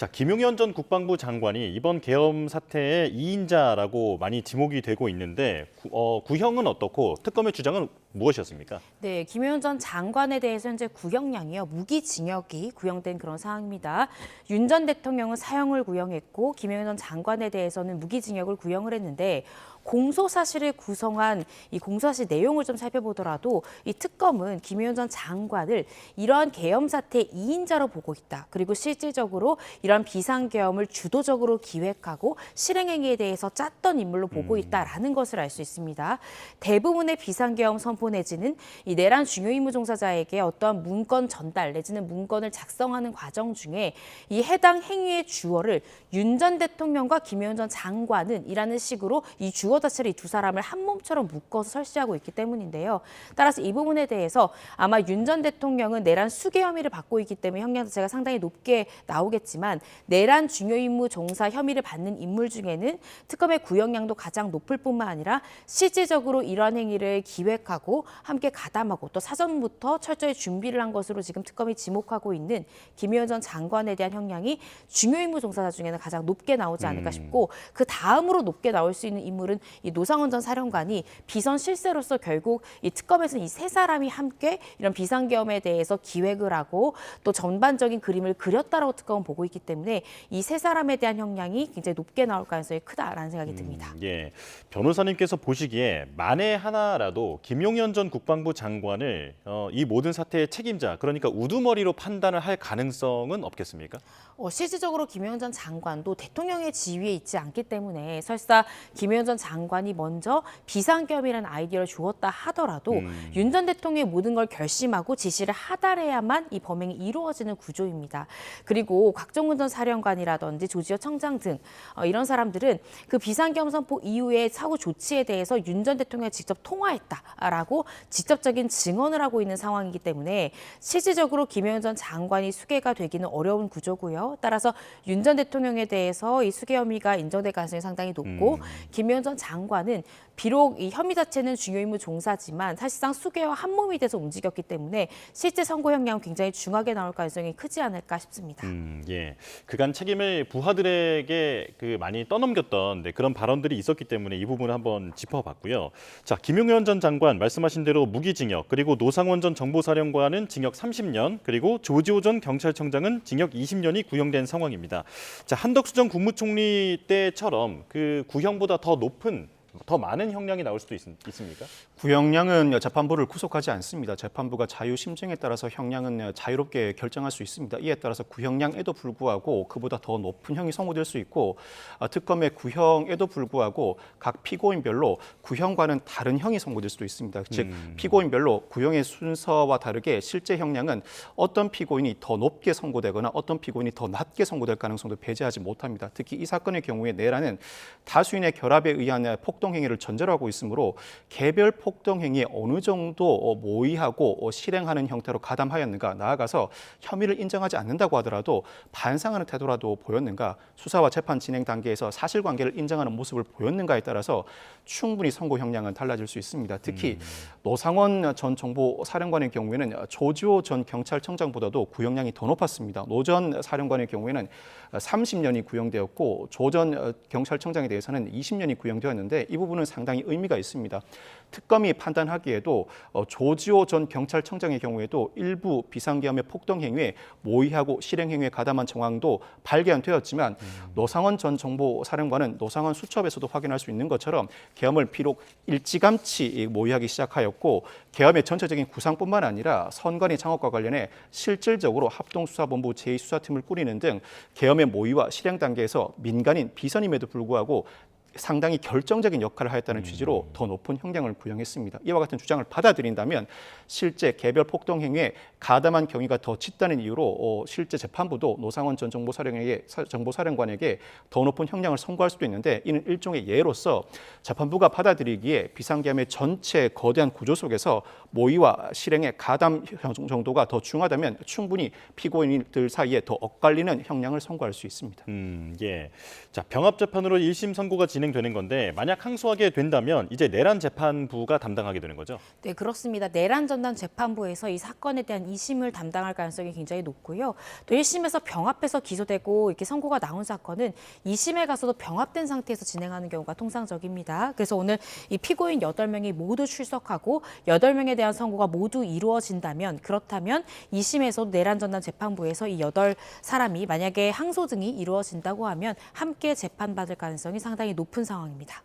자, 김용현 전 국방부 장관이 이번 계엄 사태의 2인자라고 많이 지목이 되고 있는데 구형은 어떻고 특검의 주장은 무엇이었습니까? 네, 김용현 전 장관에 대해서 현재 구형량이요. 무기징역이 구형된 그런 상황입니다. 윤 전 대통령은 사형을 구형했고 김용현 전 장관에 대해서는 무기징역을 구형을 했는데 공소사실을 구성한 이 공소사실 내용을 좀 살펴보더라도 이 특검은 김용현 전 장관을 이러한 계엄 사태 2인자로 보고 있다. 그리고 실질적으로 이러한 비상계엄을 주도적으로 기획하고 실행행위에 대해서 짰던 인물로 보고 있다라는 것을 알 수 있습니다. 대부분의 비상계엄 선포 내지는 이 내란 중요 임무 종사자에게 어떠한 문건 전달 내지는 문건을 작성하는 과정 중에 이 해당 행위의 주어를 윤 전 대통령과 김용현 전 장관은 이라는 식으로 이 주어 자체를 이 두 사람을 한 몸처럼 묶어서 설치하고 있기 때문인데요. 따라서 이 부분에 대해서 아마 윤 전 대통령은 내란 수개 혐의를 받고 있기 때문에 형량 자체가 상당히 높게 나오겠지만 내란 중요 임무 종사 혐의를 받는 인물 중에는 특검의 구형량도 가장 높을 뿐만 아니라 실질적으로 이러한 행위를 기획하고 함께 가담하고 또 사전부터 철저히 준비를 한 것으로 지금 특검이 지목하고 있는 김용현 전 장관에 대한 형량이 중요 임무 종사자 중에는 가장 높게 나오지 않을까 싶고 그 다음으로 높게 나올 수 있는 인물은 이 노상원 전 사령관이 비선 실세로서 결국 이 특검에서는 이 세 사람이 함께 이런 비상계엄에 대해서 기획을 하고 또 전반적인 그림을 그렸다라고 특검은 보고 있기 때문에 이 세 사람에 대한 형량이 굉장히 높게 나올 가능성이 크다라는 생각이 듭니다. 예, 변호사님께서 보시기에 만에 하나라도 김용현 전 국방부 장관을 이 모든 사태의 책임자, 그러니까 우두머리로 판단을 할 가능성은 없겠습니까? 실질적으로 김용현 전 장관도 대통령의 지위에 있지 않기 때문에 설사 김용현 전 장관이 먼저 비상계엄이라는 아이디어를 주었다 하더라도 윤 전 대통령이 모든 걸 결심하고 지시를 하달해야만 이 범행이 이루어지는 구조입니다. 그리고 곽종근 전 사령관이라든지 조지호 청장 등 이런 사람들은 그 비상계엄 선포 이후에 사후 조치에 대해서 윤 전 대통령과 직접 통화했다라고 직접적인 증언을 하고 있는 상황이기 때문에 실질적으로 김용현 전 장관이 수괴가 되기는 어려운 구조고요. 따라서 윤 전 대통령에 대해서 이 수괴 혐의가 인정될 가능성이 상당히 높고 김용현 전 장관은 비록 이 혐의 자체는 중요 임무 종사지만 사실상 수괴와 한 몸이 돼서 움직였기 때문에 실제 선고 형량은 굉장히 중하게 나올 가능성이 크지 않을까 싶습니다. 예, 그간 책임을 부하들에게 많이 떠넘겼던 그런 발언들이 있었기 때문에 이 부분을 한번 짚어봤고요. 자, 김용현 전 장관 말씀하신 대로 무기징역, 그리고 노상원 전 정보사령관은 징역 30년, 그리고 조지호 전 경찰청장은 징역 20년이 구형된 상황입니다. 자, 한덕수 전 국무총리 때처럼 그 구형보다 더 많은 형량이 나올 수도 있습니까? 구형량은 재판부를 구속하지 않습니다. 재판부가 자유심증에 따라서 형량은 자유롭게 결정할 수 있습니다. 이에 따라서 구형량에도 불구하고 그보다 더 높은 형이 선고될 수 있고 특검의 구형에도 불구하고 각 피고인별로 구형과는 다른 형이 선고될 수도 있습니다. 즉 피고인별로 구형의 순서와 다르게 실제 형량은 어떤 피고인이 더 높게 선고되거나 어떤 피고인이 더 낮게 선고될 가능성도 배제하지 못합니다. 특히 이 사건의 경우에 내란은 다수인의 결합에 의한 폭동행위를 전제로 하고 있으므로 개별 폭동행위에 어느 정도 모의하고 실행하는 형태로 가담하였는가, 나아가서 혐의를 인정하지 않는다고 하더라도 반상하는 태도라도 보였는가, 수사와 재판 진행 단계에서 사실관계를 인정하는 모습을 보였는가에 따라서 충분히 선고 형량은 달라질 수 있습니다. 특히 노상원 전 정보사령관의 경우에는 조지호 전 경찰청장보다도 구형량이 더 높았습니다. 노 전 사령관의 경우에는 30년이 구형되었고 조 전 경찰청장에 대해서는 20년이 구형되었는데 이 부분은 상당히 의미가 있습니다. 특검이 판단하기에도 조지호 전 경찰청장의 경우에도 일부 비상계엄의 폭동행위에 모의하고 실행행위에 가담한 정황도 발견되었지만 노상원 전 정보사령관은 노상원 수첩에서도 확인할 수 있는 것처럼 계엄을 비록 일찌감치 모의하기 시작하였고 계엄의 전체적인 구상뿐만 아니라 선관위 창업과 관련해 실질적으로 합동수사본부 제2수사팀을 꾸리는 등 계엄의 모의와 실행 단계에서 민간인 비선임에도 불구하고 상당히 결정적인 역할을 하였다는 취지로 더 높은 형량을 구형했습니다. 이와 같은 주장을 받아들인다면 실제 개별 폭동 행위에 가담한 경위가 더 짙다는 이유로 실제 재판부도 노상원 전 정보사령관에게 더 높은 형량을 선고할 수도 있는데, 이는 일종의 예로서 재판부가 받아들이기에 비상계엄의 전체 거대한 구조 속에서 모의와 실행의 가담 정도가 더 중하다면 충분히 피고인들 사이에 더 엇갈리는 형량을 선고할 수 있습니다. 예. 자, 병합재판으로 1심 선고가 진행되는 건데 만약 항소하게 된다면 이제 내란 재판부가 담당하게 되는 거죠? 네, 그렇습니다. 내란 전담 재판부에서 이 사건에 대한 2심을 담당할 가능성이 굉장히 높고요. 또 1심에서 병합해서 기소되고 이렇게 선고가 나온 사건은 2심에 가서도 병합된 상태에서 진행하는 경우가 통상적입니다. 그래서 오늘 이 피고인 8명이 모두 출석하고 8명에 대한 선고가 모두 이루어진다면 그렇다면 2심에서도 내란 전담 재판부에서 이 8사람이 만약에 항소 등이 이루어진다고 하면 함께 재판받을 가능성이 상당히 높은 상황입니다.